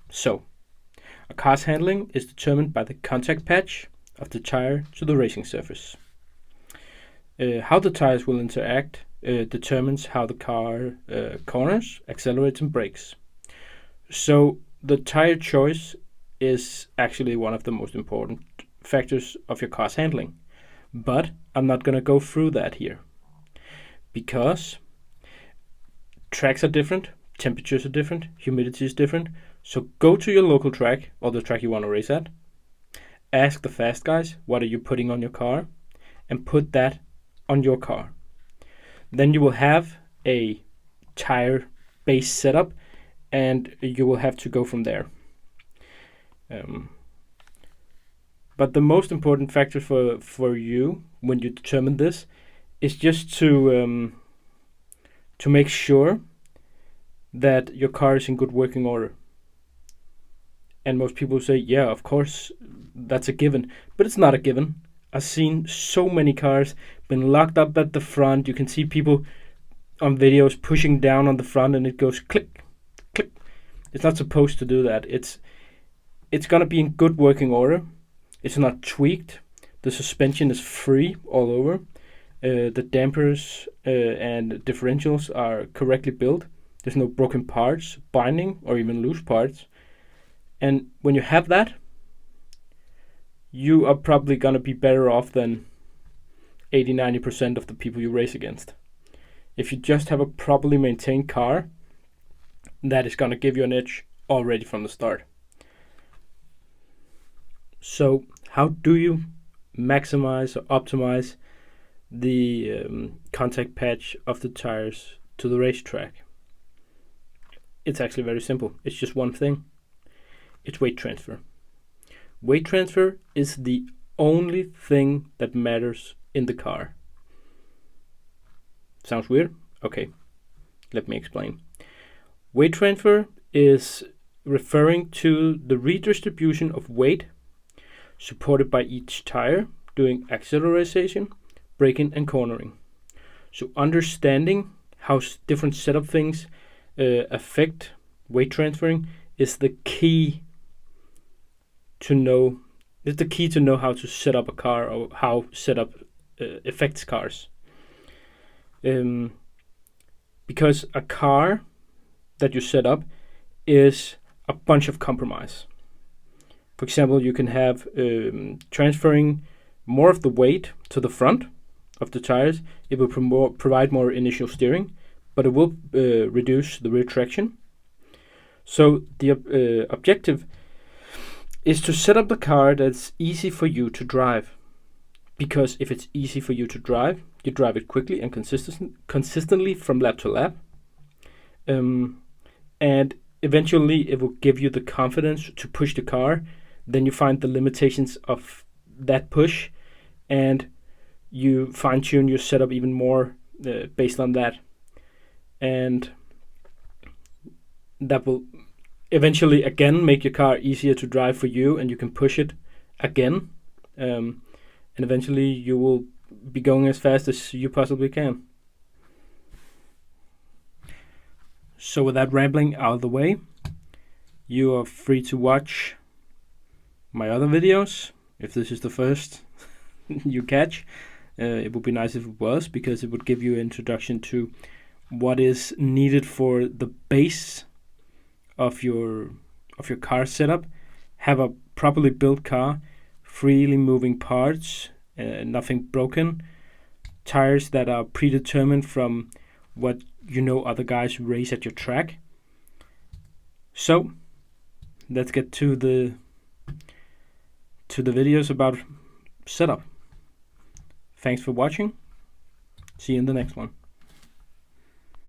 So, a car's handling is determined by the contact patch of the tire to the racing surface. How the tires will interact determines how the car corners, accelerates, and brakes. So the tire choice is actually one of the most important factors of your car's handling. But I'm not going to go through that here because tracks are different, temperatures are different, humidity is different. So go to your local track or the track you want to race at. Ask the fast guys, what are you putting on your car? And put that on your car. Then you will have a tire base setup and you will have to go from there. But the most important factor for you when you determine this is just to make sure that your car is in good working order. And most people say, yeah, of course, that's a given. But it's not a given. I've seen so many cars been locked up at the front. You can see people on videos pushing down on the front and it goes click, click. It's not supposed to do that. It's going to be in good working order. It's not tweaked. The suspension is free all over. The dampers and differentials are correctly built. There's no broken parts, binding, or even loose parts. And when you have that, you are probably going to be better off than 80-90% of the people you race against. If you just have a properly maintained car, that is going to give you an edge already from the start. So how do you maximize or optimize the contact patch of the tires to the racetrack? It's actually very simple. It's just one thing. It's weight transfer. Weight transfer is the only thing that matters in the car. Sounds weird? Okay, let me explain. Weight transfer is referring to the redistribution of weight supported by each tire during acceleration, braking, and cornering. So understanding how different setup things affect weight transferring is the key to know. It's the key to know how to set up a car or how setup affects cars. Because a car that you set up is a bunch of compromise. For example, you can have transferring more of the weight to the front of the tires. It will provide more initial steering, but it will reduce the rear traction. So the objective is to set up the car that's easy for you to drive. Because if it's easy for you to drive, you drive it quickly and consistently from lap to lap. And eventually it will give you the confidence to push the car. Then you find the limitations of that push and you fine-tune your setup even more based on that. And that will eventually again make your car easier to drive for you and you can push it again. And eventually you will be going as fast as you possibly can. So with that rambling out of the way, you are free to watch my other videos. If this is the first you catch, it would be nice if it was, because it would give you an introduction to what is needed for the base of your car setup. Have a properly built car, freely moving parts, nothing broken, tires that are predetermined from what you know other guys race at your track. So let's get to the videos about setup. Thanks for watching. See you in the next one.